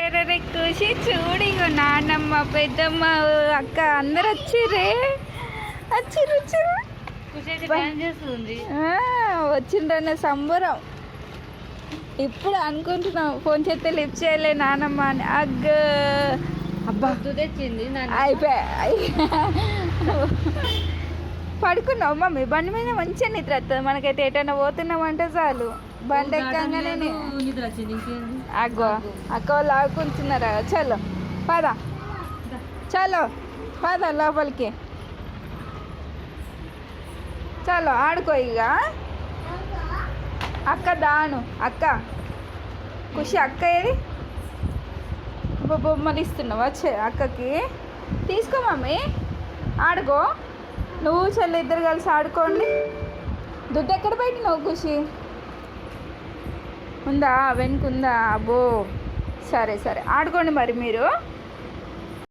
అరే ఖుషి చూడు, ఇగో నాన్నమ్మ పెద్దమ్మ అక్క అందరు వచ్చిర్రే. వచ్చిర్రు వచ్చిండ్రన్న సంబరం. ఇప్పుడు అనుకుంటున్నాం ఫోన్ చేస్తే లిఫ్ట్ చేయలే నానమ్మ అని. అగ్గ అబ్బా తెచ్చింది అయిపోయా. పడుకున్నావు మమ్మీ బండి మీద మంచిగా నిద్ర వస్తుంది. మనకైతే ఎటైనా పోతున్నామంటే చాలు బండి ఎక్కగానే నిద్ర వచ్చింది. అగ్గో అక్క వాళ్ళు ఆడుకుంటున్నారా. చలో పద, చలో పద లోపలికి. చలో ఆడుకో ఇక. అక్క దాను అక్క ఖుషి అక్క ఏది బొమ్మలు ఇస్తున్నావా అక్కకి? తీసుకో మమ్మీ ఆడుకో. నువ్వు చెల్లి ఇద్దరు కలిసి ఆడుకోండి. దుడ్డు ఎక్కడ పెట్టినావు ఖుషి? ఉందా వెనుకుందా? అబ్బో సరే సరే ఆడుకోండి మరి మీరు.